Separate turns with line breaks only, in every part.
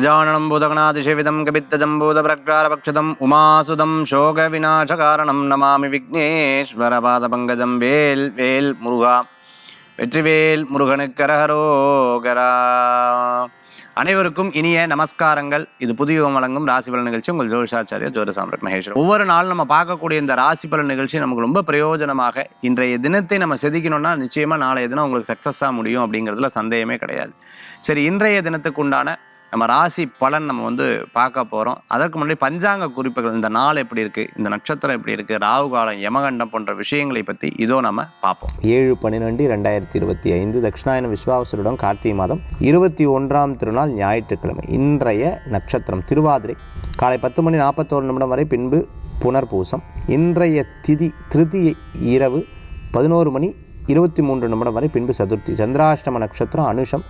गजाननं भूतगणातिसेवितं कपित्तजम्बूतप्रक्रारपक्षितम् उमासुतं शोकविनाशकारणं नमामि विघ्नेश्वरपादपङ्कजं வேல் வேல் முருகா வெற்றிவேல் முருகனுக்கு அரஹரோகரா. அனைவருக்கும் இனிய நமஸ்காரங்கள். இது புதிய வழங்கும் ராசி பலன் நிகழ்ச்சி. உங்கள் ஜோதிஷாச்சாரியா ஜோதிசாம்ராட் மகேஸ்வரன். ஒவ்வொரு நாளும் நம்ம பார்க்கக்கூடிய இந்த ராசி பலன் நிகழ்ச்சி நமக்கு ரொம்ப பிரயோஜனமாக இன்றைய தினத்தை நம்ம செதுக்கணும்னா நிச்சயமாக நாளைய தினம் உங்களுக்கு சக்ஸஸாக முடியும் அப்படிங்கிறதுல சந்தேகமே கிடையாது. சரி, இன்றைய தினத்துக்கு உண்டான நம்ம ராசி பலன் நம்ம பார்க்க போகிறோம். அதற்கு முன்னாடி பஞ்சாங்க குறிப்புகள், இந்த நாள் எப்படி இருக்குது, இந்த நட்சத்திரம் எப்படி இருக்குது, ராகு காலம், யமகண்டம் போன்ற விஷயங்களை பற்றி இதோ நம்ம பார்ப்போம்.
7/12/2025 தட்சிணாயன விஸ்வாவசருடன் கார்த்திகை மாதம் 21ஆம் திருநாள் ஞாயிற்றுக்கிழமை. இன்றைய நட்சத்திரம் திருவாதிரை. காலை 10:41 வரை, பின்பு புனர்பூசம். இன்றைய திருதியை இரவு 11:23 வரை, பின்பு சதுர்த்தி. சந்திராஷ்டம நட்சத்திரம் அனுஷம்.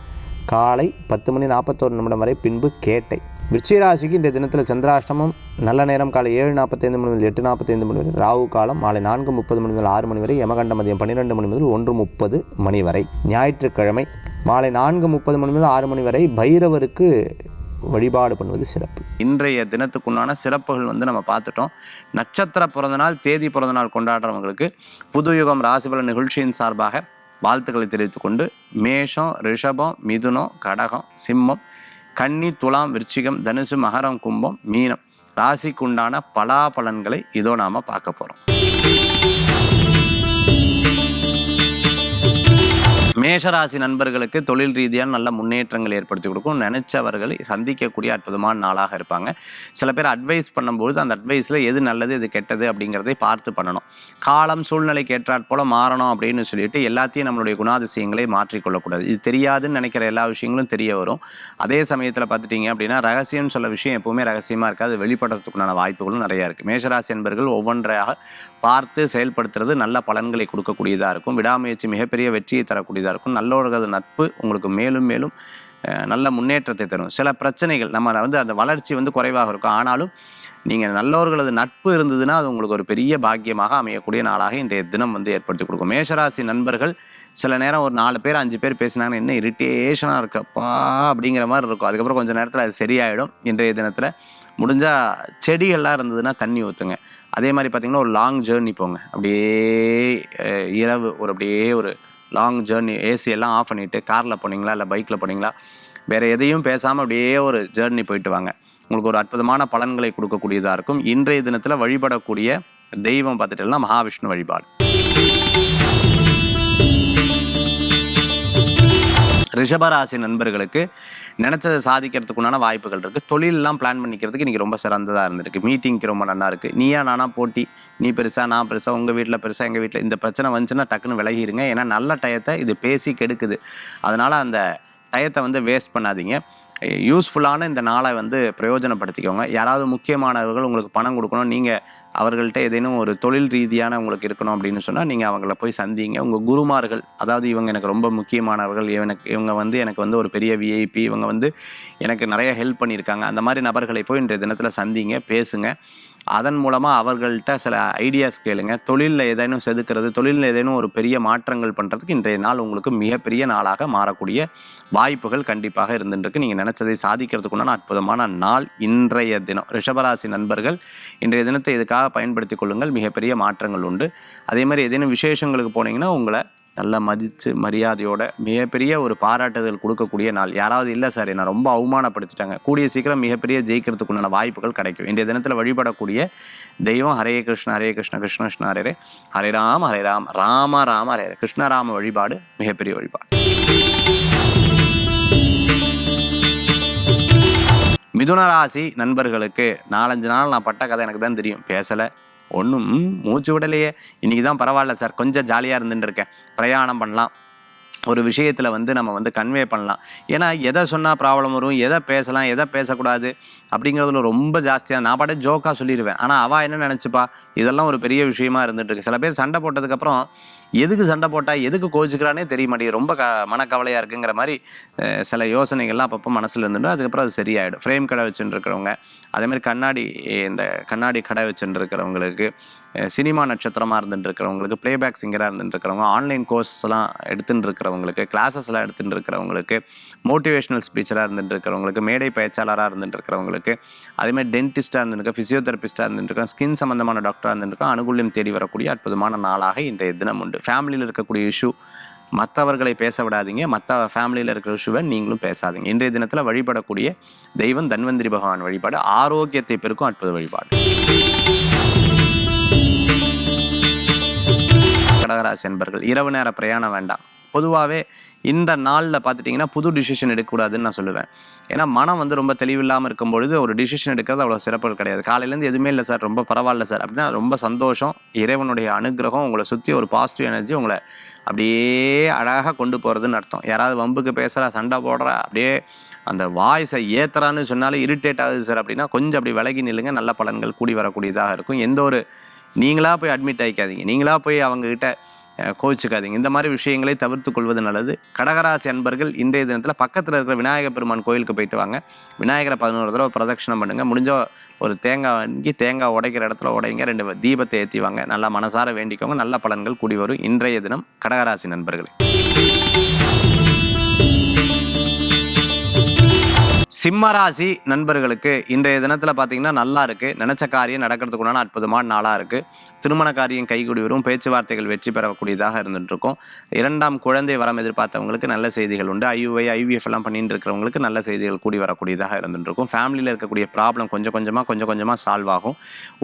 காலை 10:41 வரை, பின்பு கேட்டை. விருச்சிகராசிக்கு இன்றைய தினத்தில் சந்திராஷ்டமம் நல்ல நேரம் காலை 7:45 முதல் 8:45 வரை, ராகு காலம் மாலை 4:30 முதல் 6 மணி வரை, யமகண்டம் மதியம் 12 முதல் 1:30 வரை. ஞாயிற்றுக்கிழமை மாலை 4:30 முதல் 6 மணி வரை பைரவருக்கு வழிபாடு பண்ணுவது சிறப்பு.
இன்றைய தினத்துக்குண்டான சிறப்புகள் நம்ம பார்த்துட்டோம். நட்சத்திர பிறந்தநாள், தேதி பிறந்தநாள் கொண்டாடுறவங்களுக்கு புதுயுகம் ராசிபலன் நிகழ்ச்சியின் சார்பாக வாழ்த்துக்களை தெரிவித்துக் கொண்டு, மேஷம், ரிஷபம், மிதுனம், கடகம், சிம்மம், கன்னி, துலாம், விருச்சிகம், தனுசு, மகரம், கும்பம், மீனம் ராசிக்குண்டான பலாபலன்களை இதோ நாம பார்க்க போறோம். மேஷராசி நண்பர்களுக்கு தொழில் ரீதியான நல்ல முன்னேற்றங்கள் ஏற்படுத்தி கொடுக்கும். நினைச்சவர்களை சந்திக்கக்கூடிய அற்புதமான நாளாக இருப்பாங்க. சில பேர் அட்வைஸ் பண்ணும்போது அந்த அட்வைஸில் எது நல்லது எது கெட்டது அப்படிங்கிறதை பார்த்து பண்ணணும். காலம் சூழ்நிலைக்கு ஏற்றாற் போல மாறணும் அப்படின்னு சொல்லிட்டு எல்லாத்தையும் நம்மளுடைய குணாதிசயங்களை மாற்றிக்கொள்ளக்கூடாது. இது தெரியாதுன்னு நினைக்கிற எல்லா விஷயங்களும் தெரிய வரும். அதே சமயத்தில் பார்த்துட்டிங்க அப்படின்னா ரகசியம்னு சொல்ல விஷயம் எப்பவுமே ரகசியமாக இருக்காது. வெளிப்படுறதுக்குண்டான வாய்ப்புகளும் நிறையா இருக்குது. மேஷராசி என்பர்கள் ஒவ்வொன்றையாக பார்த்து செயல்படுத்துறது நல்ல பலன்களை கொடுக்கக்கூடியதாக இருக்கும். விடாமுயற்சி மிகப்பெரிய வெற்றியை தரக்கூடியதாக இருக்கும். நல்லவர்களது நட்பு உங்களுக்கு மேலும் மேலும் நல்ல முன்னேற்றத்தை தரும். சில பிரச்சனைகள் நம்ம அந்த வளர்ச்சி குறைவாக இருக்கும். ஆனாலும் நீங்கள் நல்லவர்களது நட்பு இருந்ததுன்னா அது உங்களுக்கு ஒரு பெரிய பாக்கியமாக அமையக்கூடிய நாளாக இன்றைய தினம் ஏற்படுத்தி கொடுக்கும். மேஷராசி நண்பர்கள் சில நேரம் ஒரு 4 பேர் 5 பேர் பேசினாங்கன்னா என்ன இரிட்டேஷனாக இருக்கப்பா அப்படிங்கிற மாதிரி இருக்கும். அதுக்கப்புறம் கொஞ்சம் நேரத்தில் அது சரியாயிடும். இன்றைய தினத்தில் முடிஞ்சால் செடிகள்லாம் இருந்ததுன்னா தண்ணி ஊற்றுங்க. அதே மாதிரி பார்த்திங்கன்னா ஒரு லாங் ஜேர்னி போங்க. அப்படியே இரவு அப்படியே ஒரு லாங் ஜேர்னி, ஏசி எல்லாம் ஆஃப் பண்ணிவிட்டு காரில் போனீங்களா இல்லை பைக்கில் போனீங்களா, வேறு எதையும் பேசாமல் அப்படியே ஒரு ஜேர்னி போயிட்டு வாங்க. உங்களுக்கு ஒரு அற்புதமான பலன்களை கொடுக்கக்கூடியதாக இருக்கும். இன்றைய தினத்தில் வழிபடக்கூடிய தெய்வம் பார்த்துட்டோம்னா மகாவிஷ்ணு வழிபாடு. ரிஷபராசி நண்பர்களுக்கு நினச்சதை சாதிக்கிறதுக்குண்டான வாய்ப்புகள் இருக்குது. தொழிலெலாம் பிளான் பண்ணிக்கிறதுக்கு இன்றைக்கி ரொம்ப சிறந்ததாக இருந்திருக்கு. மீட்டிங்க்கு ரொம்ப நல்லா இருக்குது. நீயா நானா போட்டி, நீ பெருசாக நான் பெருசாக, உங்கள் வீட்டில் பெருசாக எங்கள் வீட்டில், இந்த பிரச்சனை வந்துச்சுன்னா டக்குன்னு விலகிடுங்க. ஏன்னா நல்ல டயத்தை இது பேசி கெடுக்குது. அதனால் அந்த டயத்தை வேஸ்ட் பண்ணாதீங்க. யூஸ்ஃபுல்லான இந்த நாளை பிரயோஜனப்படுத்திக்கோங்க. யாராவது முக்கியமானவர்கள் உங்களுக்கு பணம் கொடுக்கணும், நீங்கள் அவர்கள்ட்ட ஏதேனும் ஒரு தொழில் ரீதியான உங்களுக்கு இருக்கணும் அப்படின்னு சொன்னால் நீங்கள் அவங்கள போய் சந்திங்க. உங்கள் குருமார்கள், அதாவது இவங்க எனக்கு ரொம்ப முக்கியமானவர்கள், இவங்க எனக்கு ஒரு பெரிய விஐபி, இவங்க எனக்கு நிறைய ஹெல்ப் பண்ணியிருக்காங்க, அந்த மாதிரி நபர்களை போய் இன்றைய தினத்தில் சந்திங்க, பேசுங்க. அதன் மூலமாக அவர்கள்ட்ட சில ஐடியாஸ் கேளுங்க. தொழிலில் ஏதேனும் செதுக்கிறது, தொழிலில் ஏதேனும் ஒரு பெரிய மாற்றங்கள் பண்ணுறதுக்கு இன்றைய நாள் உங்களுக்கு மிகப்பெரிய நாளாக மாறக்கூடிய வாய்ப்புகள் கண்டிப்பாக இருந்துருக்கு. நீங்கள் நினச்சதை சாதிக்கிறதுக்குண்டான அற்புதமான நாள் இன்றைய தினம். ரிஷபராசி நண்பர்கள் இன்றைய தினத்தை இதுக்காக பயன்படுத்தி கொள்ளுங்கள். மிகப்பெரிய மாற்றங்கள் உண்டு. அதே மாதிரி ஏதேனும் விசேஷங்களுக்கு போனீங்கன்னா உங்களை நல்லா மதித்து மரியாதையோட மிகப்பெரிய ஒரு பாராட்டுதல் கொடுக்கக்கூடிய நாள். யாராவது இல்லை சார் என்னை ரொம்ப அவமானப்படுத்திட்டாங்க, கூடிய சீக்கிரம் மிகப்பெரிய ஜெயிக்கிறதுக்குண்டான வாய்ப்புகள் கிடைக்கும். இன்றைய தினத்தில் வழிபடக்கூடிய தெய்வம் ஹரே கிருஷ்ண ஹரே கிருஷ்ண கிருஷ்ண கிருஷ்ண ஹரே ஹரே, ஹரே ராம ஹரே ராம ராம ராம ஹரே ஹரே. கிருஷ்ணராம வழிபாடு மிகப்பெரிய வழிபாடு. மிதுன ராசி நண்பர்களுக்கு 4-5 நாள் நான் பட்ட கதை எனக்கு தான் தெரியும். பேசலை, ஒன்றும் மூச்சு விடலையே, இன்றைக்கி தான் பரவாயில்ல சார், கொஞ்சம் ஜாலியாக இருந்துட்டு இருக்கேன், பிரயாணம் பண்ணலாம், ஒரு விஷயத்தில் நம்ம கன்வே பண்ணலாம். ஏன்னா எதை சொன்னால் ப்ராப்ளம் வரும், எதை பேசலாம் எதை பேசக்கூடாது அப்படிங்கிறதுல ரொம்ப ஜாஸ்தியாக நான் பாட்டே ஜோக்காக சொல்லிடுவேன். ஆனால் அவள் என்ன நினச்சிப்பா, இதெல்லாம் ஒரு பெரிய விஷயமா இருந்துகிட்ருக்கு. சில பேர் சண்டை போட்டதுக்கப்புறம் எதுக்கு சண்டை போட்டால் எதுக்கு கோச்சிக்கிறானே தெரிய மாட்டேங்குது, ரொம்ப மனக்கவலையாக இருக்குங்கிற மாதிரி சில யோசனைகள்லாம் அப்பப்போ மனசில் இருந்துட்டு அதுக்கப்புறம் அது சரியாயிடும். ஃப்ரேம் கடை வச்சுட்டு இருக்கிறவங்க, அதேமாதிரி இந்த கண்ணாடி கடை வச்சுட்டு இருக்கிறவங்களுக்கு, சினிமா நட்சத்திரமாக இருந்துட்டு இருக்கிறவங்களுக்கு, ப்ளேபேக் சிங்கராக இருந்துட்டு இருக்கிறவங்க, ஆன்லைன் கோர்ஸ்லாம் எடுத்துட்டு இருக்கிறவங்களுக்கு, கிளாஸஸ்லாம் எடுத்துட்டு இருக்கிறவங்களுக்கு, மோட்டிவேஷனல் ஸ்பீச்சராக இருந்துட்டு இருக்கிறவங்களுக்கு, மேடை பேச்சாளராக இருந்துட்டு இருக்கிறவங்களுக்கு, அதேமாதிரி டென்டிஸ்ட்டாக இருந்துருக்க, ஃபிசியோதெரபிஸ்ட்டாக இருந்துருக்கோம், ஸ்கின் சம்மந்தமான டாக்டராக இருந்துருக்கோம், அனுகூல்யம் தேடி வரக்கூடிய அற்புதமான நாளாக இன்றைய தினம் உண்டு. ஃபேமிலியில் இருக்கக்கூடிய இஷ்யூ மற்றவர்களை பேச விடாதீங்க, மற்ற ஃபேமிலியில் இருக்கிற இஷ்யூவை நீங்களும் பேசாதீங்க. இன்றைய தினத்தில் வழிபடக்கூடிய தெய்வம் தன்வந்திரி பகவான் வழிபாடு, ஆரோக்கியத்தை பெருக்கும் அற்புத வழிபாடு. கடகராசி என்பர்கள், இரவு நேர பிரயாணம் வேண்டாம். பொதுவாகவே இந்த நாளில் பார்த்துட்டிங்கன்னா புது டிசிஷன் எடுக்கக்கூடாதுன்னு நான் சொல்லுவேன். ஏன்னா மனம் வந்து ரொம்ப தெளிவில்லாமல் இருக்கும் பொழுது ஒரு டிசிஷன் எடுக்கிறது அவ்வளோ சிறப்பு கிடையாது. காலையிலேருந்து எதுவுமே இல்லை சார், ரொம்ப பரவாயில்ல சார் அப்படின்னா ரொம்ப சந்தோஷம். இறைவனுடைய அனுகிரகம் உங்களை சுற்றி ஒரு பாசிட்டிவ் எனர்ஜி உங்களை அப்படியே அழகாக கொண்டு போகிறதுன்னு அர்த்தம். யாராவது வம்புக்கு பேசுகிறா, சண்டை போடுறா, அப்படியே அந்த வாய்ஸை ஏற்றுறான்னு சொன்னாலும் இரிட்டேட் ஆகுது சார் அப்படின்னா கொஞ்சம் அப்படி விலகி நில்லுங்க. நல்ல பலன்கள் கூடி வரக்கூடியதாக இருக்கும். எந்த ஒரு நீங்களாக போய் அட்மிட் ஆகிக்காதீங்க, நீங்களாக போய் அவங்கக்கிட்ட கோவிச்சுக்காதீங்க. இந்த மாதிரி விஷயங்களை தவிர்த்து கொள்வது நல்லது. கடகராசி அன்பர்கள் இன்றைய தினத்தில் பக்கத்தில் இருக்கிற விநாயகர் பெருமான் கோயிலுக்கு போயிட்டு வாங்க. விநாயகரை 11 தடவை பிரதட்சணம் பண்ணுங்கள். முடிஞ்ச ஒரு தேங்காய் வாங்கி தேங்காய் உடைக்கிற இடத்துல உடைங்க, 2 தீபத்தை ஏற்றி வாங்க. நல்லா மனசார வேண்டிக்கோங்க, நல்ல பலன்கள் கூடி வரும் இன்றைய தினம் கடகராசி நண்பர்களே. சிம்மராசி நண்பர்களுக்கு இன்றைய தினத்தில் பார்த்தீங்கன்னா நல்லா இருக்குது. நினச்ச காரியம் நடக்கிறதுக்குண்டான அற்புதமான நாளாக இருக்குது. திருமண காரியம் கைகூடி வரும். பேச்சுவார்த்தைகள் வெற்றி பெறக்கூடியதாக இருந்துகிட்ருக்கும். 2ஆம் குழந்தை வரம் எதிர்பார்த்தவங்களுக்கு நல்ல செய்திகள் உண்டு. IVF எல்லாம் பண்ணிட்டு இருக்கிறவங்களுக்கு நல்ல செய்திகள் கூடி வரக்கூடியதாக இருந்துகிட்ருக்கும். ஃபேமிலியில் இருக்கக்கூடிய ப்ராப்ளம் கொஞ்சம் கொஞ்சமாக சால்வ் ஆகும்.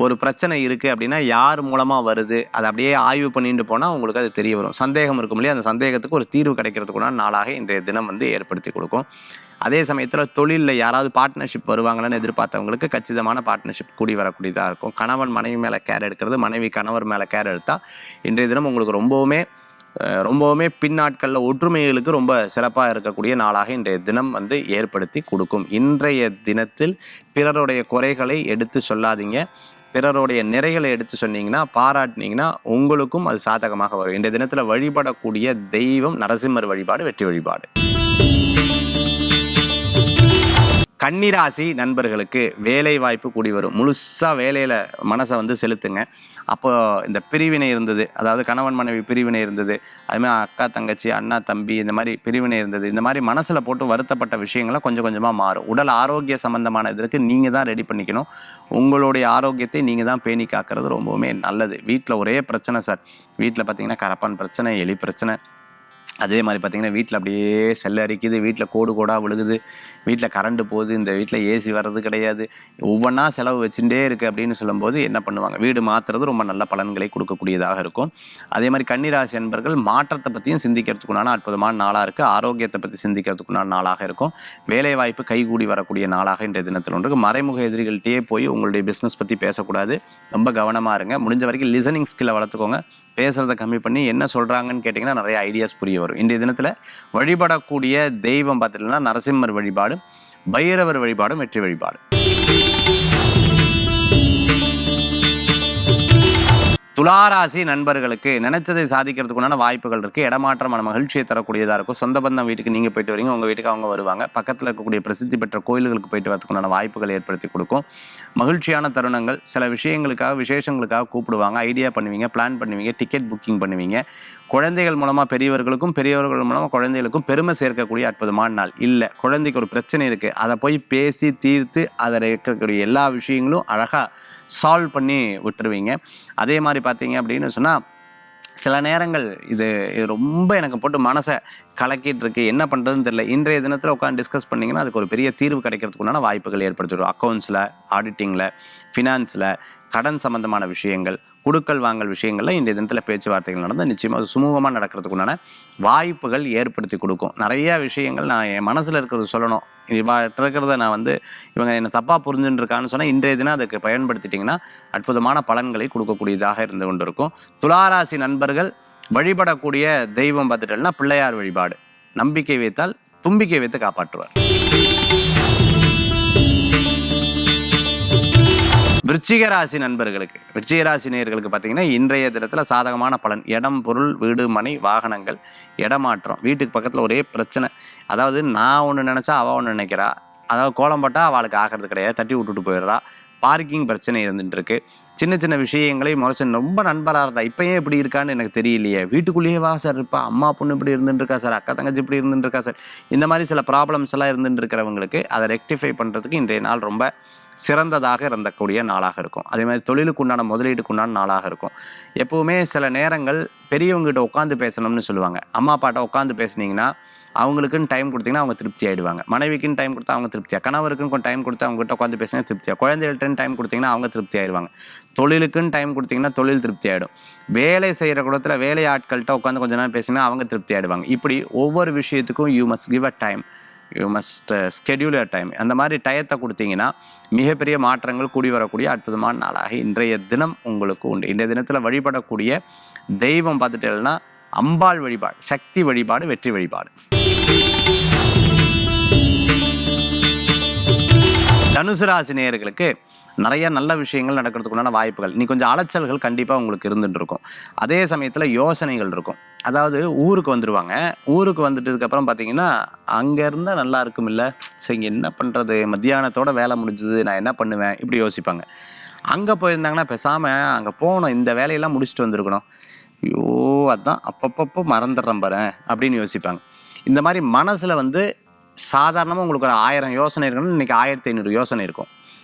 ஒரு பிரச்சனை இருக்குது அப்படின்னா யார் மூலமாக வருது அதை அப்படியே ஆய்வு பண்ணிட்டு போனால் உங்களுக்கு அது தெரிய வரும். சந்தேகம் இருக்கும் இல்லையா, அந்த சந்தேகத்துக்கு ஒரு தீர்வு கிடைக்கிறதுக்குண்டான நாளாக இன்றைய தினம் வந்து ஏற்படுத்தி கொடுக்கும். அதே சமயத்தில் தொழிலில் யாராவது பார்ட்னர்ஷிப் வருவாங்கன்னு எதிர்பார்த்தவங்களுக்கு கச்சிதமான பார்ட்னர்ஷிப் கூடி வரக்கூடியதாக இருக்கும். கணவன் மனைவி மேலே கேர் எடுக்கிறது, மனைவி கணவர் மேலே கேர் எடுத்தால் இன்றைய தினம் உங்களுக்கு ரொம்பவுமே பின்னாட்களில் ஒற்றுமைகளுக்கு ரொம்ப சிறப்பாக இருக்கக்கூடிய நாளாக இன்றைய தினம் வந்து ஏற்படுத்தி கொடுக்கும். இன்றைய தினத்தில் பிறருடைய குறைகளை எடுத்து சொல்லாதீங்க. பிறருடைய நிறைகளை எடுத்து சொன்னீங்கன்னா, பாராட்டினீங்கன்னா உங்களுக்கும் அது சாதகமாக வரும். இன்றைய தினத்தில் வழிபடக்கூடிய தெய்வம் நரசிம்மர் வழிபாடு, வெற்றி வழிபாடு. கன்னிராசி நண்பர்களுக்கு வேலை வாய்ப்பு கூடி வரும். முழுசாக வேலையில் மனசை வந்து செலுத்துங்க. அப்போ இந்த பிரிவினை இருந்தது, அதாவது கணவன் மனைவி பிரிவினை இருந்தது, அதுமாதிரி அக்கா தங்கச்சி அண்ணா தம்பி இந்த மாதிரி பிரிவினை இருந்தது, இந்த மாதிரி மனசில் போட்டு வருத்தப்பட்ட விஷயங்கள்லாம் கொஞ்சம் கொஞ்சமாக மாறும். உடல் ஆரோக்கிய சம்பந்தமான இதற்கு நீங்கள் தான் ரெடி பண்ணிக்கணும். உங்களுடைய ஆரோக்கியத்தை நீங்கள் தான் பேணி காக்கிறது ரொம்பவுமே நல்லது. வீட்டில் ஒரே பிரச்சனை சார், வீட்டில் பார்த்தீங்கன்னா கரப்பான் பிரச்சனை, எலி பிரச்சனை, அதே மாதிரி பார்த்திங்கன்னா வீட்டில் அப்படியே செல்ல அரிக்குது, வீட்டில் கோடாக விழுகுது, வீட்டில் கரண்ட்டு போகுது, இந்த வீட்டில் ஏசி வர்றது கிடையாது, ஒவ்வொன்றா செலவு வச்சுட்டே இருக்குது அப்படின்னு சொல்லும்போது என்ன பண்ணுவாங்க, வீடு மாற்றுறது ரொம்ப நல்ல பலன்களை கொடுக்கக்கூடியதாக இருக்கும். அதே மாதிரி கன்னிராசி என்பர்கள் மாற்றத்தை பற்றியும் சிந்திக்கிறதுக்குண்டான அற்புதமான நாளாக இருக்குது. ஆரோக்கியத்தை பற்றி சிந்திக்கிறதுக்குண்டான நாளாக இருக்கும். வேலைவாய்ப்பு கைகூடி வரக்கூடிய நாளாக இன்றைய தினத்தில் ஒன்று. மறைமுக எதிரிகள்கிட்டயே போய் உங்களுடைய பிஸ்னஸ் பற்றி பேசக்கூடாது, ரொம்ப கவனமாக இருங்க. முடிஞ்ச வரைக்கும் லிசனிங் ஸ்கில்லை வளர்த்துக்கோங்க. பேசுகிறத கம்மி பண்ணி என்ன சொல்கிறாங்கன்னு கேட்டிங்கன்னா நிறைய ஐடியாஸ் புரிய வரும். இன்றைய தினத்தில் வழிபடக்கூடிய தெய்வம் பார்த்துட்டீங்கன்னா நரசிம்மர் வழிபாடு, பைரவர் வழிபாடும் வெற்றி வழிபாடு. துளாராசி நண்பர்களுக்கு நினைச்சதை சாதிக்கிறதுக்குண்டான வாய்ப்புகள் இருக்குது. இடமாற்றமான மகிழ்ச்சியை தரக்கூடியதாக இருக்கும். சொந்த பந்தம் வீட்டுக்கு நீங்கள் போயிட்டு வரீங்க, உங்கள் வீட்டுக்கு அவங்க வருவாங்க. பக்கத்தில் இருக்கக்கூடிய பிரசித்தி பெற்ற கோயில்களுக்கு போயிட்டு வரதுக்குண்டான வாய்ப்புகள் ஏற்படுத்தி கொடுக்கும். மகிழ்ச்சியான தருணங்கள், சில விஷயங்களுக்காக விசேஷங்களுக்காக கூப்பிடுவாங்க, ஐடியா பண்ணுவீங்க, பிளான் பண்ணுவீங்க, டிக்கெட் புக்கிங் பண்ணுவீங்க. குழந்தைகள் மூலமாக பெரியவர்களுக்கும், பெரியவர்கள் மூலமாக குழந்தைகளுக்கும் பெருமை சேர்க்கக்கூடிய அற்புதமான நாள். இல்லை குழந்தைக்கு ஒரு பிரச்சனை இருக்குது, அதை போய் பேசி தீர்த்து அதில் இருக்கக்கூடிய எல்லா விஷயங்களும் அழகாக சால்வ் பண்ணி விட்டுருவீங்க. அதே மாதிரி பார்த்தீங்க அப்படின்னு சொன்னால் சில நேரங்கள் இது ரொம்ப எனக்கு போட்டு மனசை கலக்கிட்டு இருக்கு, என்ன பண்ணுறதுன்னு தெரியல. இன்றைய தினத்தில் உட்காந்து டிஸ்கஸ் பண்ணிங்கன்னா அதுக்கு ஒரு பெரிய தீர்வு கிடைக்கிறதுக்குண்டான வாய்ப்புகள் ஏற்படுத்திடும். அக்கௌண்ட்ஸில், ஆடிட்டிங்கில், ஃபினான்ஸில், கடன் சம்மந்தமான விஷயங்கள், குடுக்கல் வாங்கல் விஷயங்களில் இன்றைய தினத்தில் பேச்சுவார்த்தைகள் நடந்தால் நிச்சயமாக அது சுமூகமாக நடக்கிறதுக்குண்டான வாய்ப்புகள் ஏற்படுத்தி கொடுக்கும். நிறையா விஷயங்கள் நான் என் மனசில் இருக்கிறது சொல்லணும், இருக்கிறத நான் வந்து இவங்க என்னை தப்பாக புரிஞ்சுட்டுருக்கான்னு சொன்னால் இன்றைய தினம் அதுக்கு பயன்படுத்திட்டிங்கன்னா அற்புதமான பலன்களை கொடுக்கக்கூடியதாக இருந்து கொண்டு இருக்கும். துளாராசி நண்பர்கள் வழிபடக்கூடிய தெய்வம் பார்த்துட்டோம்னா பிள்ளையார் வழிபாடு. நம்பிக்கை வைத்தால் தும்பிக்கை வைத்து காப்பாற்றுவார். விருச்சிக ராசி நண்பர்களுக்கு, விருச்சிக ராசி நேயர்களுக்கு பார்த்தீங்கன்னா இன்றைய தினத்தில் சாதகமான பலன். இடம், பொருள், வீடு, மனை, வாகனங்கள், இடமாற்றம். வீட்டுக்கு பக்கத்தில் ஒரே பிரச்சனை, அதாவது நான் ஒன்று நினச்சா அவள் ஒன்று நினைக்கிறா, அதாவது கோலம் போட்டால் அவளுக்கு ஆகிறது கிடையாது, தட்டி விட்டுட்டு போயிடுறா. பார்க்கிங் பிரச்சனை இருந்துகிட்டு இருக்கு. சின்ன சின்ன விஷயங்களை முறைச்சு ரொம்ப நண்பராக இருந்தா இப்போ ஏன் இப்படி இருக்கான்னு எனக்கு தெரியலையே, வீட்டுக்குள்ளேயே வா சார் இருப்பா, அம்மா பொண்ணு இப்படி இருந்துருக்கா சார், அக்கா தங்கச்சி இப்படி இருந்துருக்கா சார், இந்த மாதிரி சில ப்ராப்ளம்ஸ் எல்லாம் இருந்துட்டு இருக்கிறவங்களுக்கு அதை ரெக்டிஃபை பண்ணுறதுக்கு இன்றைய நாள் ரொம்ப சிறந்ததாக இருந்தக்கூடிய நாளாக இருக்கும். அதே மாதிரி தொழிலுக்கு உண்டான முதலீட்டுக்கு உண்டான நாளாக இருக்கும். எப்போவுமே சில நேரங்கள் பெரியவங்ககிட்ட உட்காந்து பேசணும்னு சொல்லுவாங்க. அம்மா அப்பாட்ட உட்காந்து பேசுனீங்கன்னா அவங்களுக்குன்னு டைம் கொடுத்தீங்கன்னா அவங்க திருப்தி ஆகிடுவாங்க. மனைவிக்குன்னு டைம் கொடுத்தா அவங்க திருப்தியாக, கணவருக்குன்னு கொஞ்சம் டைம் கொடுத்து அவங்ககிட்ட உட்காந்து பேசினா திருப்தியாக, குழந்தைகள்கிட்ட டைம் கொடுத்தீங்கன்னா அவங்க திருப்தி ஆயிடுவாங்க. தொழிலுக்குன்னு டைம் கொடுத்தீங்கன்னா தொழில் திருப்தி ஆகிடும். வேலை செய்கிற கூடத்தில் வேலை ஆட்கள்கிட்ட உட்காந்து கொஞ்ச நேரம் பேசினா அவங்க திருப்தி ஆகிடுவாங்க. இப்படி ஒவ்வொரு விஷயத்துக்கும் you must give a time, you must schedule a time. அந்த மாதிரி டயத்தை கொடுத்தீங்கன்னா மிகப்பெரிய மாற்றங்கள் கூடி வரக்கூடிய அற்புதமான நாளாக இன்றைய தினம் உங்களுக்கு உண்டு. இன்றைய தினத்தில் வழிபடக்கூடிய தெய்வம் பார்த்துட்டேன்னா அம்பாள் வழிபாடு, சக்தி வழிபாடு, வெற்றி வழிபாடு. தனுசு ராசி நேயர்களுக்கு நிறைய நல்ல விஷயங்கள் நடக்கிறதுக்குண்டான வாய்ப்புகள், நீ கொஞ்சம் அலைச்சல்கள் கண்டிப்பாக உங்களுக்கு இருந்துட்டு இருக்கும். அதே சமயத்தில் யோசனைகள் இருக்கும். அதாவது ஊருக்கு வந்துடுவாங்க, ஊருக்கு வந்துட்டதுக்கப்புறம் பார்த்தீங்கன்னா அங்கே இருந்தால் நல்லா இருக்கும் இல்லை, சரி இங்கே என்ன பண்ணுறது, மத்தியானத்தோட வேலை முடிஞ்சது, நான் என்ன பண்ணுவேன், இப்படி யோசிப்பாங்க. அங்கே போயிருந்தாங்கன்னா பேசாமல் அங்கே போகணும், இந்த வேலையெல்லாம் முடிச்சுட்டு வந்திருக்கணும், ஐயோ அதான் அப்பப்போ மறந்துடுறேன் பாரு அப்படின்னு யோசிப்பாங்க. இந்த மாதிரி மனசில் சாதாரணமாக உங்களுக்கு ஒரு 1000 யோசனை இருக்கணும், இன்றைக்கி 1500 யோசனை இருக்கும்.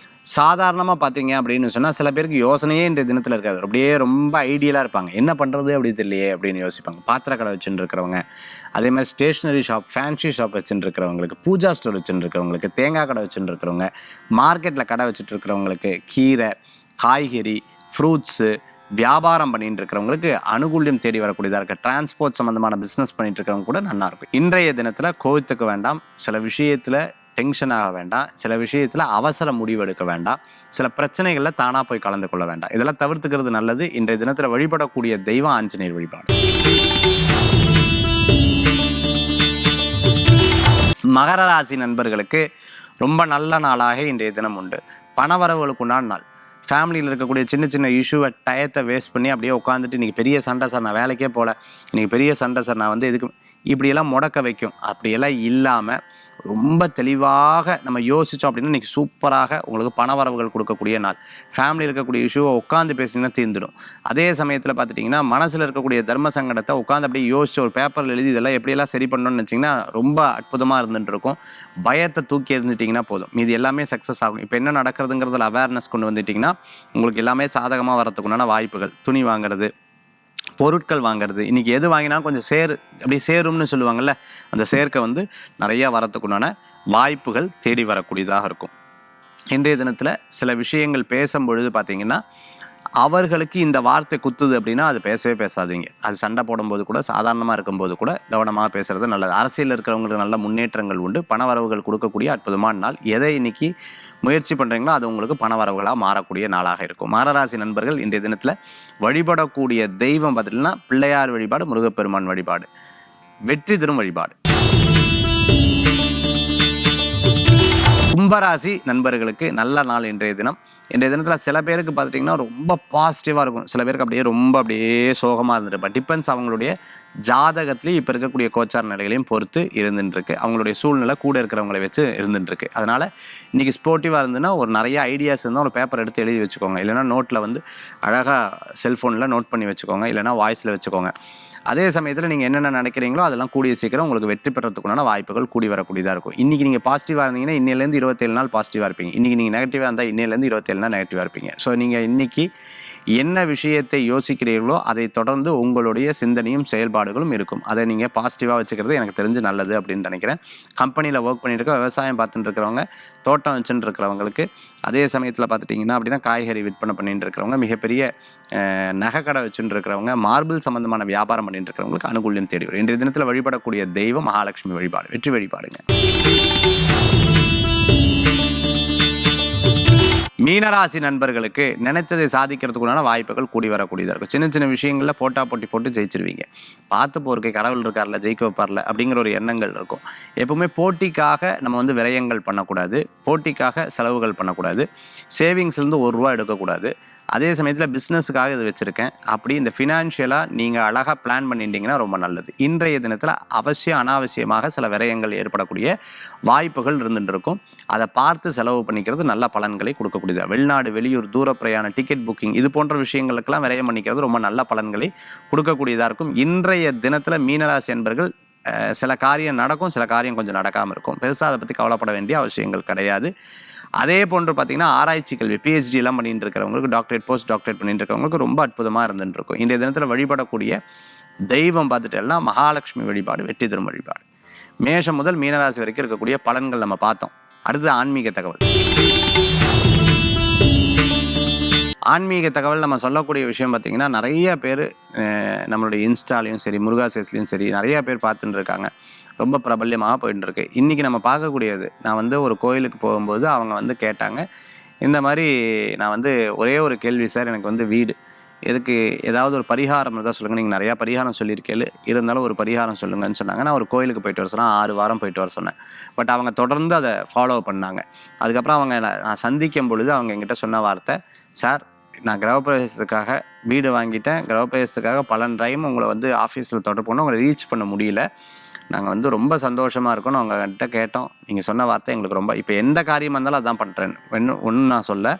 சாதாரணமாக பார்த்தீங்க அப்படின்னு சொன்னால் சில பேருக்கு யோசனையே இன்றைய தினத்தில் இருக்காது, அப்படியே ரொம்ப ஐடியலாக இருப்பாங்க, என்ன பண்ணுறது அப்படி தெரியலையே அப்படின்னு யோசிப்பாங்க. பாத்திர கடை வச்சுட்டு இருக்கிறவங்க, அதே மாதிரி ஸ்டேஷ்னரி ஷாப், ஃபேன்சி ஷாப் வச்சுட்டு இருக்கிறவங்களுக்கு, பூஜா ஸ்டோர் வச்சுட்டு இருக்கிறவங்களுக்கு, தேங்காய் கடை வச்சுட்டு இருக்கிறவங்க, மார்க்கெட்டில் கடை வச்சுட்டு இருக்கிறவங்களுக்கு, கீரை காய்கறி ஃப்ரூட்ஸு வியாபாரம் பண்ணிட்டு இருக்கிறவங்களுக்கு அனுகூல்யம் தேடி வரக்கூடியதாக இருக்குது. டிரான்ஸ்போர்ட் சம்மந்தமான பிஸ்னஸ் பண்ணிட்டு இருக்கிறவங்க கூட நல்லா இருக்கும். இன்றைய தினத்தில் கோவித்துக்க வேண்டாம், சில விஷயத்தில் டென்ஷன் ஆக வேண்டாம், சில விஷயத்தில் அவசர முடிவு எடுக்க வேண்டாம், சில பிரச்சனைகளில் தானாக போய் கலந்து கொள்ள வேண்டாம். இதெல்லாம் தவிர்த்துக்கிறது நல்லது. இன்றைய தினத்தில் வழிபடக்கூடிய தெய்வம் ஆஞ்சநேயர் வழிபாடு. மகர ராசி நண்பர்களுக்கு ரொம்ப நல்ல நாளாக இன்றைய தினம் உண்டு. பணவரவுகளுக்குண்டான நாள். ஃபேமிலியில் இருக்கக்கூடிய சின்ன சின்ன இஷ்யூவை டயத்தை வேஸ்ட் பண்ணி அப்படியே உட்காந்துட்டு இன்றைக்கி பெரிய சண்டை சார், நான் வேலைக்கே போகல, இன்றைக்கி பெரிய சண்டை சார், நான் எதுக்கு இப்படியெல்லாம் முடக்க வைக்கும். அப்படியெல்லாம் இல்லாமல் ரொம்ப தெளிவாக நம்ம யோசித்தோம் அப்படின்னா இன்றைக்கி சூப்பராக உங்களுக்கு பணவரவுகள் கொடுக்கக்கூடிய நாள். ஃபேமிலியில் இருக்கக்கூடிய இஷ்யூவை உட்காந்து பேசினீங்கன்னா தீர்ந்துடும். அதே சமயத்தில் பார்த்துட்டிங்கன்னா மனசில் இருக்கக்கூடிய தர்ம சங்கடத்தை உட்காந்து அப்படியே யோசிச்சு ஒரு பேப்பரில் எழுதி இதெல்லாம் எப்படியெல்லாம் சரி பண்ணணும்னு வச்சிங்கன்னா ரொம்ப அற்புதமாக இருந்துட்டு இருக்கும். பயத்தை தூக்கி எறிஞ்சிட்டிங்கன்னா போதும், மீது எல்லாமே சக்ஸஸ் ஆகும். இப்போ என்ன நடக்கிறதுங்கிறதுல அவேர்னஸ் கொண்டு வந்துட்டிங்கன்னா உங்களுக்கு எல்லாமே சாதகமாக வரத்துக்குண்டான வாய்ப்புகள். துணி வாங்குறது, பொருட்கள் வாங்குறது, இன்றைக்கி எது வாங்கினா கொஞ்சம் அப்படியே சேரும்னு சொல்லுவாங்கள்ல, அந்த சேர்க்கை நிறையா வரத்துக்குண்டான வாய்ப்புகள் தேடி வரக்கூடியதாக இருக்கும். இன்றைய தினத்தில் சில விஷயங்கள் பேசும்பொழுது பார்த்திங்கன்னா அவர்களுக்கு இந்த வார்த்தை குத்துது அப்படின்னா அது பேசவே பேசாதீங்க. அது சண்டை போடும்போது கூட, சாதாரணமாக இருக்கும்போது கூட கவனமாக பேசுகிறது நல்லது. அரசியலில் இருக்கிறவங்களுக்கு நல்ல முன்னேற்றங்கள் உண்டு. பண வரவுகள் கொடுக்கக்கூடிய அற்புதமான நாள். எதை இன்னைக்கு முயற்சி பண்ணுறீங்களோ அது உங்களுக்கு பண வரவுகளாக மாறக்கூடிய நாளாக இருக்கும். மகராசி நண்பர்கள் இன்றைய தினத்தில் வழிபடக்கூடிய தெய்வம் பார்த்தீங்கன்னா பிள்ளையார் வழிபாடு, முருகப்பெருமான் வழிபாடு, வெற்றி தரும் வழிபாடு. கும்பராசி நண்பர்களுக்கு நல்ல நாள் இன்றைய தினம். இன்றைய தினத்தில் சில பேருக்கு பார்த்துட்டிங்கன்னா ரொம்ப பாசிட்டிவாக இருக்கும், சில பேருக்கு அப்படியே சோகமாக இருந்துட்டு டிபெண்ட்ஸ் அவங்களுடைய ஜாதகத்துலேயும் இப்போ இருக்கக்கூடிய கோச்சார நிலைகளையும் பொறுத்து இருந்துட்டுருக்கு. அவங்களுடைய சூழ்நிலை கூட இருக்கிறவங்களை வச்சு இருந்துட்டுருக்கு. அதனால் இன்றைக்கி ஸ்போர்ட்டிவாக இருந்துன்னா ஒரு நிறைய ஐடியாஸ் இருந்தால் ஒரு பேப்பர் எடுத்து எழுதி வச்சுக்கோங்க. இல்லைனா நோட்டில் அழகாக செல்ஃபோனில் நோட் பண்ணி வச்சுக்கோங்க, இல்லைனா வாய்ஸில் வச்சுக்கோங்க. அதே சமயத்தில் நீங்கள் என்னென்ன நினைக்கிறீங்களோ அதெல்லாம் கூடிய சீக்கிரம் உங்களுக்கு வெற்றி பெறத்துக்குண்டான வாய்ப்புகள் கூடி வரக்கூடியதாக இருக்கும். இன்றைக்கி நீங்கள் பாசிட்டிவாக இருந்தீங்கன்னா இன்னிலேருந்து 27 நாள் பாசிட்டிவாக இருப்பீங்க. இன்றைக்கி நீங்கள் நெகட்டிவாக இருந்தால் இன்னிலேருந்து 27 நாள் நெகட்டிவாக இருப்பீங்க. ஸோ நீங்கள் இன்றைக்கி என்ன விஷயத்தை யோசிக்கிறீர்களோ அதை தொடர்ந்து உங்களுடைய சிந்தனையும் செயல்பாடுகளும் இருக்கும். அதை நீங்கள் பாசிட்டிவாக வச்சுக்கிறது எனக்கு தெரிஞ்சு நல்லது அப்படின்னு நினைக்கிறேன். கம்பெனியில் ஒர்க் பண்ணிட்டு இருக்க, விவசாயம் பார்த்துட்டு இருக்கிறவங்க, தோட்டம் வச்சுட்டு இருக்கிறவங்களுக்கு, அதே சமயத்தில் பார்த்துட்டிங்கன்னா அப்படின்னா காய்கறி விற்பனை பண்ணிட்டு இருக்கிறவங்க, மிகப்பெரிய நகைக்கடை வச்சுட்டு இருக்கிறவங்க, மார்பிள் சம்பந்தமான வியாபாரம் பண்ணிட்டு இருக்கிறவங்களுக்கு அனுகூல்யம் தேடி வரும். இன்றைய தினத்தில் வழிபடக்கூடிய தெய்வம் மகாலட்சுமி வழிபாடு, வெற்றி வழிபாடுங்க. மீனராசி நண்பர்களுக்கு நினைத்ததை சாதிக்கிறதுக்குள்ளான வாய்ப்புகள் கூடி வரக்கூடியதாக இருக்கும். சின்ன சின்ன விஷயங்களில் போட்டி போட்டு ஜெயிச்சிருவீங்க. பார்த்து போருக்கு கடவுள் இருக்கார்ல, ஜெயிக்க வைப்பார்ல அப்படிங்கிற ஒரு எண்ணங்கள் இருக்கும். எப்பவுமே போட்டிக்காக நம்ம விரயங்கள் பண்ணக்கூடாது, போட்டிக்காக செலவுகள் பண்ணக்கூடாது, சேவிங்ஸ்லேருந்து 1 ரூபா எடுக்கக்கூடாது. அதே சமயத்தில் பிஸ்னஸுக்காக இது வச்சுருக்கேன். அப்படி இந்த ஃபினான்ஷியலாக நீங்கள் அழகாக பிளான் பண்ணிட்டீங்கன்னா ரொம்ப நல்லது. இன்றைய தினத்தில் அவசியம் அனாவசியமாக சில விரயங்கள் ஏற்படக்கூடிய வாய்ப்புகள் இருந்துட்டு இருக்கும். அதை பார்த்து செலவு பண்ணிக்கிறது நல்ல பலன்களை கொடுக்கக்கூடியது. வெளிநாடு, வெளியூர், தூர பிரயாண டிக்கெட் புக்கிங் இது போன்ற விஷயங்களுக்கெல்லாம் விரயம் பண்ணிக்கிறது ரொம்ப நல்ல பலன்களை கொடுக்கக்கூடியதாக இருக்கும். இன்றைய தினத்தில் மீனராசி என்பர்கள் சில காரியம் நடக்கும், சில காரியம் கொஞ்சம் நடக்காமல் இருக்கும். பெருசாக அதை பற்றி கவலைப்பட வேண்டிய அவசியங்கள் கிடையாது. அதே போன்று பார்த்தீங்கன்னா ஆராய்ச்சி கல்வி PhD எல்லாம் பண்ணிட்டு இருக்கிறவங்களுக்கு, டாக்டரேட், போஸ்ட் டாக்டரேட் பண்ணிட்டு இருக்கிறவங்களுக்கு ரொம்ப அற்புதமாக இருந்துட்டு இருக்கும். இன்றைய தினத்தில் வழிபடக்கூடிய தெய்வம் பார்த்துட்டேன்னா மகாலட்சுமி வழிபாடு வெற்றி தரும் வழிபாடு. மேஷம் முதல் மீனராசி வரைக்கும் இருக்கக்கூடிய பலன்கள் நம்ம பார்த்தோம். அடுத்து ஆன்மீக தகவல். ஆன்மீக தகவல் நம்ம சொல்லக்கூடிய விஷயம் பார்த்திங்கன்னா நிறைய பேர் நம்மளுடைய இன்ஸ்டாலையும் சரி, முருகாசேஸ்லையும் சரி நிறைய பேர் பார்த்துட்டு இருக்காங்க. ரொம்ப பிரபல்யமாக போயிட்டுருக்கு. இன்றைக்கி நம்ம பார்க்கக்கூடியது, நான் ஒரு கோயிலுக்கு போகும்போது அவங்க கேட்டாங்க, இந்த மாதிரி நான் ஒரே ஒரு கேள்வி சார், எனக்கு வீடு எதுக்கு ஏதாவது ஒரு பரிகாரம் இருந்தால் சொல்லுங்கள். நீங்கள் நிறையா பரிகாரம் சொல்லியிருக்கேன், இருந்தாலும் ஒரு பரிகாரம் சொல்லுங்கன்னு சொன்னாங்க. நான் ஒரு கோயிலுக்கு போயிட்டு வர சொன்னேன், 6 வாரம் போயிட்டு வர சொன்னேன். பட் அவங்க தொடர்ந்து அதை ஃபாலோ பண்ணாங்க. அதுக்கப்புறம் நான் சந்திக்கும் பொழுது அவங்க என்கிட்ட சொன்ன வார்த்தை, சார் நான் கிரகப்பிரவேசத்துக்காக வீடு வாங்கிட்டேன், கிரகப்பிரவேசத்துக்காக பல டைம் உங்களை ஆஃபீஸில் தொடர்பு பண்ண உங்களை ரீச் பண்ண முடியல, நாங்கள் ரொம்ப சந்தோஷமாக இருக்கோன்னு அவங்ககிட்ட கேட்டோம். நீங்கள் சொன்ன வார்த்தை எங்களுக்கு ரொம்ப, இப்போ எந்த காரியமாக இருந்தாலும் அதான் பண்ணுறேன். ஒன்று நான் சொல்ல,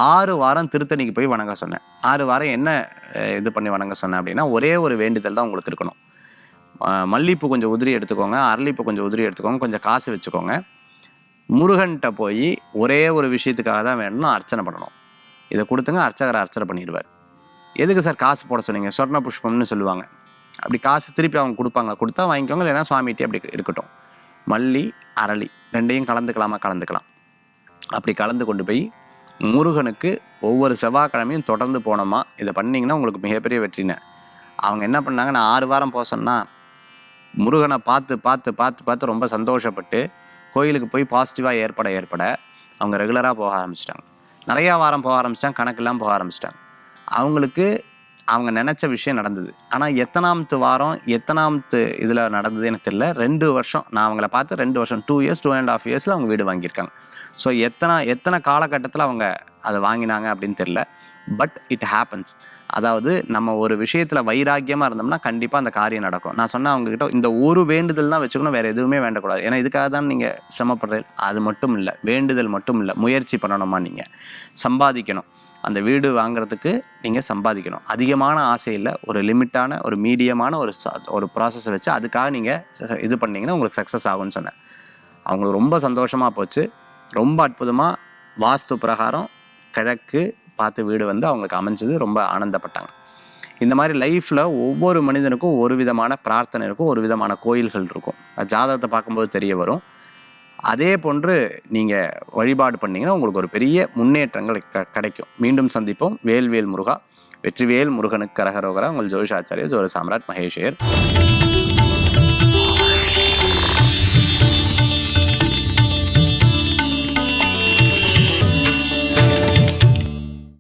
6 வாரம் திருத்தணிக்கு போய் வணங்க சொன்னேன். 6 வாரம் என்ன இது பண்ணி வணங்க சொன்னேன் அப்படின்னா, ஒரே ஒரு வேண்டுதல் தான் உங்களுக்கு இருக்கணும். மல்லிப்பூ கொஞ்சம் உதிரி எடுத்துக்கோங்க, அரளிப்பூ கொஞ்சம் உதிரி எடுத்துக்கோங்க, கொஞ்சம் காசு வச்சுக்கோங்க. முருகன்கிட்ட போய் ஒரே ஒரு விஷயத்துக்காக தான் வேணும்னு அர்ச்சனை பண்ணணும். இதை கொடுத்துங்க, அர்ச்சகரை அர்ச்சனை பண்ணிடுவார். எதுக்கு சார் காசு போட சொன்னீங்க? சொர்ண புஷ்பம்னு சொல்லுவாங்க. அப்படி காசு திருப்பி அவங்க கொடுப்பாங்க, கொடுத்தா வாங்கிக்கோங்க, இல்லைன்னா சுவாமிகிட்டே அப்படி இருக்கட்டும். மல்லி அரளி ரெண்டையும் கலந்துக்கலாம். அப்படி கலந்து கொண்டு போய் முருகனுக்கு ஒவ்வொரு செவ்வாய்க்கிழமையும் தொடர்ந்து போனோமா, இதை பண்ணிங்கன்னா உங்களுக்கு மிகப்பெரிய வெற்றினேன். அவங்க என்ன பண்ணாங்க, நான் 6 வாரம் போக சொன்னால் முருகனை பார்த்து ரொம்ப சந்தோஷப்பட்டு கோயிலுக்கு போய் பாசிட்டிவாக ஏற்பட அவங்க ரெகுலராக போக ஆரம்பிச்சிட்டாங்க. நிறையா வாரம் போக ஆரம்பிச்சிட்டாங்க, கணக்கெல்லாம் போக ஆரம்பிச்சிட்டாங்க. அவங்களுக்கு அவங்க நினச்ச விஷயம் நடந்தது. ஆனால் எத்தனாமத்து வாரம் எத்தனாமத்து இதில் நடந்தது எனக்கு தெரியல. 2 வருஷம் நான் அவங்கள பார்த்து 2 வருஷம் 2 இயர்ஸ் 2.5 இயர்ஸில் அவங்க வீடு வாங்கியிருக்காங்க. ஸோ எத்தனை காலகட்டத்தில் அவங்க அதை வாங்கினாங்க அப்படின்னு தெரியல. But it happens. அதாவது நம்ம ஒரு விஷயத்தில் வைராக்கியமாக இருந்தோம்னா கண்டிப்பாக அந்த காரியம் நடக்கும். நான் சொன்னேன் அவங்ககிட்ட, இந்த ஒரு வேண்டுதல் தான் வச்சுக்கணும், வேறு எதுவுமே வேண்டக்கூடாது. ஏன்னா இதுக்காக தான் நீங்கள் சிரமப்படுறது. அது மட்டும் இல்லை, வேண்டுதல் மட்டும் இல்லை, முயற்சி பண்ணணுமா, நீங்கள் சம்பாதிக்கணும். அந்த வீடு வாங்குறதுக்கு நீங்கள் சம்பாதிக்கணும். அதிகமான ஆசை இல்லை, ஒரு லிமிட்டான ஒரு மீடியமான ஒரு ப்ராசஸை வச்சு அதுக்காக நீங்கள் இது பண்ணிங்கன்னா உங்களுக்கு சக்ஸஸ் ஆகும்னு சொன்னேன். அவங்களுக்கு ரொம்ப சந்தோஷமாக போச்சு. ரொம்ப அற்புதமாக வாஸ்து பிரகாரம் கிழக்கு பார்த்து வீடு அவங்களுக்கு அமைஞ்சது. ரொம்ப ஆனந்தப்பட்டாங்க. இந்த மாதிரி லைஃப்பில் ஒவ்வொரு மனிதனுக்கும் ஒரு விதமான பிரார்த்தனை இருக்கும், ஒரு விதமான கோயில்கள் இருக்கும். ஜாதகத்தை பார்க்கும்போது தெரிய வரும். அதே போன்று நீங்கள் வழிபாடு பண்ணிங்கன்னா உங்களுக்கு ஒரு பெரிய முன்னேற்றங்கள் கிடைக்கும். மீண்டும் சந்திப்போம். வேல்வேல் முருகா, வெற்றிவேல் முருகனுக்கு கரகரோகரா. உங்கள் ஜோதிஷாச்சாரியர் ஜோதி சாம்ராட் மகேஷ் ஐயர்.